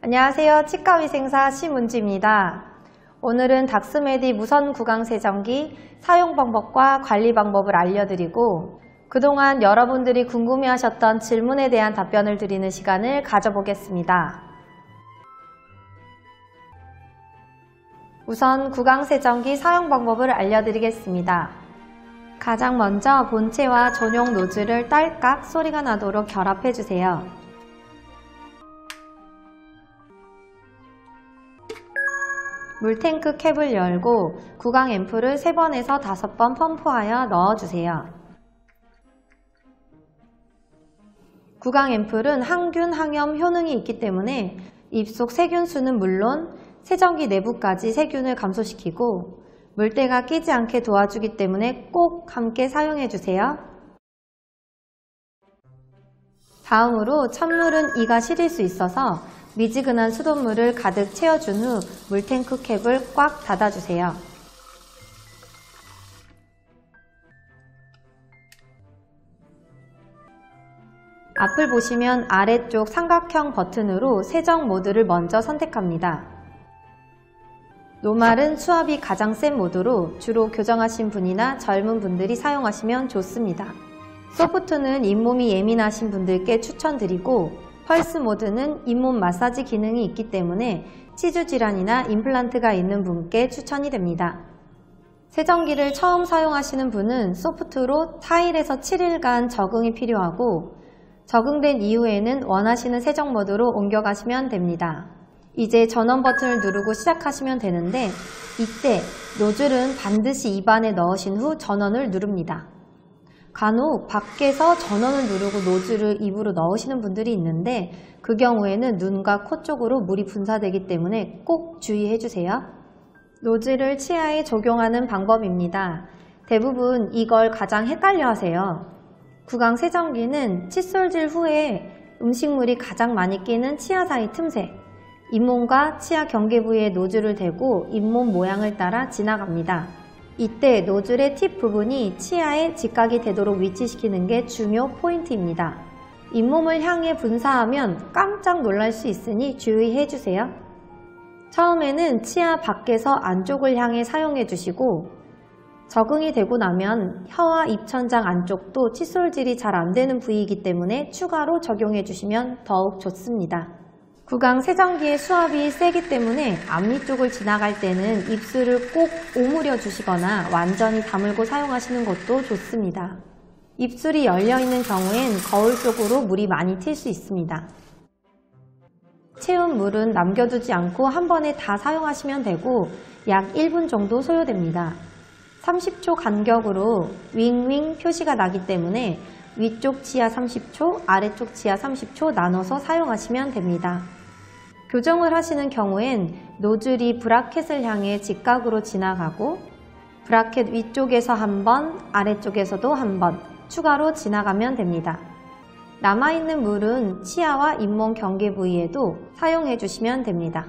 안녕하세요. 치과위생사 심은주입니다. 오늘은 닥스메디 무선 구강 세정기 사용 방법과 관리 방법을 알려드리고 그동안 여러분들이 궁금해하셨던 질문에 대한 답변을 드리는 시간을 가져보겠습니다. 우선 구강 세정기 사용 방법을 알려드리겠습니다. 가장 먼저 본체와 전용 노즐을 딸깍 소리가 나도록 결합해주세요. 물탱크 캡을 열고 구강 앰플을 3번에서 5번 펌프하여 넣어주세요. 구강 앰플은 항균, 항염 효능이 있기 때문에 입속 세균 수는 물론 세정기 내부까지 세균을 감소시키고 물때가 끼지 않게 도와주기 때문에 꼭 함께 사용해주세요. 다음으로 찬물은 이가 시릴 수 있어서 미지근한 수돗물을 가득 채워준 후 물탱크 캡을 꽉 닫아주세요. 앞을 보시면 아래쪽 삼각형 버튼으로 세정 모드를 먼저 선택합니다. 노말은 수압이 가장 센 모드로 주로 교정하신 분이나 젊은 분들이 사용하시면 좋습니다. 소프트는 잇몸이 예민하신 분들께 추천드리고 펄스 모드는 잇몸 마사지 기능이 있기 때문에 치주 질환이나 임플란트가 있는 분께 추천이 됩니다. 세정기를 처음 사용하시는 분은 소프트로 4일에서 7일간 적응이 필요하고 적응된 이후에는 원하시는 세정 모드로 옮겨가시면 됩니다. 이제 전원 버튼을 누르고 시작하시면 되는데 이때 노즐은 반드시 입안에 넣으신 후 전원을 누릅니다. 간혹 밖에서 전원을 누르고 노즐을 입으로 넣으시는 분들이 있는데 그 경우에는 눈과 코 쪽으로 물이 분사되기 때문에 꼭 주의해주세요. 노즐을 치아에 적용하는 방법입니다. 대부분 이걸 가장 헷갈려 하세요. 구강 세정기는 칫솔질 후에 음식물이 가장 많이 끼는 치아 사이 틈새, 잇몸과 치아 경계 부위에 노즐을 대고 잇몸 모양을 따라 지나갑니다. 이때 노즐의 팁 부분이 치아에 직각이 되도록 위치시키는 게 중요 포인트입니다. 잇몸을 향해 분사하면 깜짝 놀랄 수 있으니 주의해주세요. 처음에는 치아 밖에서 안쪽을 향해 사용해주시고 적응이 되고 나면 혀와 입천장 안쪽도 칫솔질이 잘 안되는 부위이기 때문에 추가로 적용해주시면 더욱 좋습니다. 구강 세정기의 수압이 세기 때문에 앞니 쪽을 지나갈 때는 입술을 꼭 오므려 주시거나 완전히 다물고 사용하시는 것도 좋습니다. 입술이 열려있는 경우엔 거울 쪽으로 물이 많이 튈 수 있습니다. 채운 물은 남겨두지 않고 한 번에 다 사용하시면 되고 약 1분 정도 소요됩니다. 30초 간격으로 윙윙 표시가 나기 때문에 위쪽 치아 30초, 아래쪽 치아 30초 나눠서 사용하시면 됩니다. 교정을 하시는 경우엔 노즐이 브라켓을 향해 직각으로 지나가고 브라켓 위쪽에서 한 번, 아래쪽에서도 한 번 추가로 지나가면 됩니다. 남아있는 물은 치아와 잇몸 경계 부위에도 사용해 주시면 됩니다.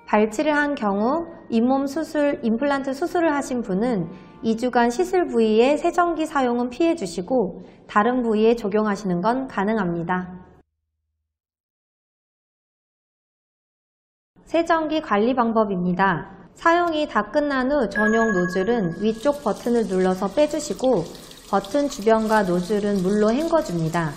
발치를 한 경우 잇몸 수술, 임플란트 수술을 하신 분은 2주간 시술 부위에 세정기 사용은 피해 주시고 다른 부위에 적용하시는 건 가능합니다. 세정기 관리 방법입니다. 사용이 다 끝난 후 전용 노즐은 위쪽 버튼을 눌러서 빼주시고 버튼 주변과 노즐은 물로 헹궈줍니다.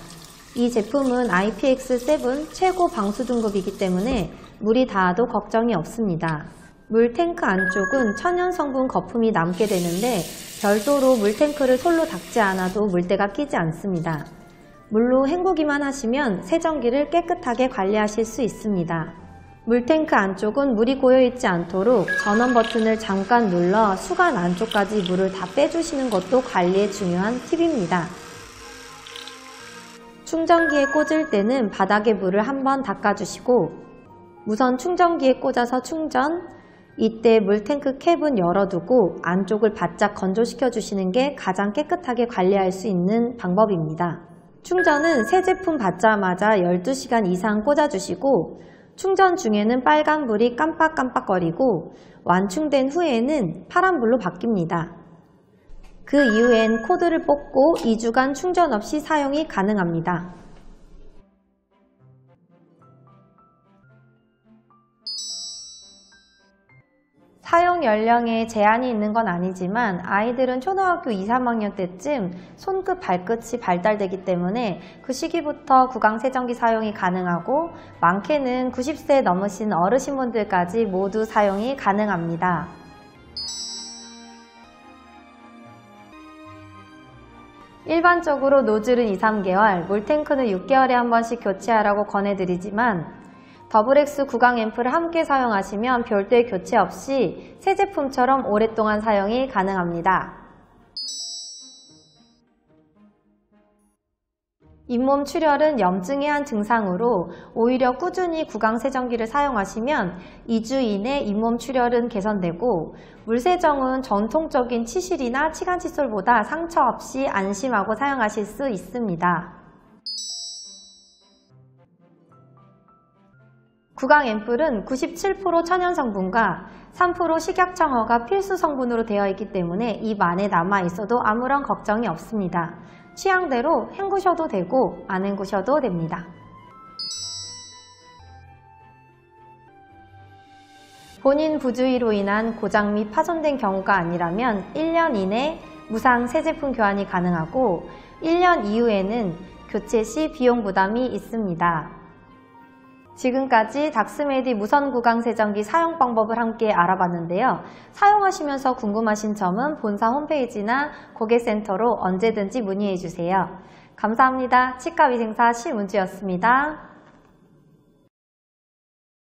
이 제품은 IPX7 최고 방수 등급이기 때문에 물이 닿아도 걱정이 없습니다. 물탱크 안쪽은 천연 성분 거품이 남게 되는데 별도로 물탱크를 솔로 닦지 않아도 물때가 끼지 않습니다. 물로 헹구기만 하시면 세정기를 깨끗하게 관리하실 수 있습니다. 물탱크 안쪽은 물이 고여있지 않도록 전원 버튼을 잠깐 눌러 수간 안쪽까지 물을 다 빼주시는 것도 관리에 중요한 팁입니다. 충전기에 꽂을 때는 바닥에 물을 한번 닦아주시고 무선 충전기에 꽂아서 충전, 이때 물탱크 캡은 열어두고 안쪽을 바짝 건조시켜 주시는 게 가장 깨끗하게 관리할 수 있는 방법입니다. 충전은 새 제품 받자마자 12시간 이상 꽂아주시고 충전 중에는 빨간불이 깜빡깜빡거리고 완충된 후에는 파란불로 바뀝니다. 그 이후엔 코드를 뽑고 2주간 충전 없이 사용이 가능합니다. 사용 연령에 제한이 있는 건 아니지만 아이들은 초등학교 2, 3학년 때쯤 손끝, 발끝이 발달되기 때문에 그 시기부터 구강세정기 사용이 가능하고 많게는 90세 넘으신 어르신분들까지 모두 사용이 가능합니다. 일반적으로 노즐은 2, 3개월, 물탱크는 6개월에 한 번씩 교체하라고 권해드리지만 더블엑스 구강 앰플을 함께 사용하시면 별도의 교체 없이 새 제품처럼 오랫동안 사용이 가능합니다. 잇몸 출혈은 염증의 한 증상으로 오히려 꾸준히 구강세정기를 사용하시면 2주 이내 잇몸 출혈은 개선되고 물세정은 전통적인 치실이나 치간 칫솔보다 상처 없이 안심하고 사용하실 수 있습니다. 구강 앰플은 97% 천연 성분과 3% 식약청허가 필수 성분으로 되어 있기 때문에 입 안에 남아 있어도 아무런 걱정이 없습니다. 취향대로 헹구셔도 되고 안 헹구셔도 됩니다. 본인 부주의로 인한 고장 및 파손된 경우가 아니라면 1년 이내 무상 새 제품 교환이 가능하고 1년 이후에는 교체 시 비용 부담이 있습니다. 지금까지 닥스메디 무선 구강 세정기 사용 방법을 함께 알아봤는데요. 사용하시면서 궁금하신 점은 본사 홈페이지나 고객센터로 언제든지 문의해 주세요. 감사합니다. 치과위생사 심은주였습니다.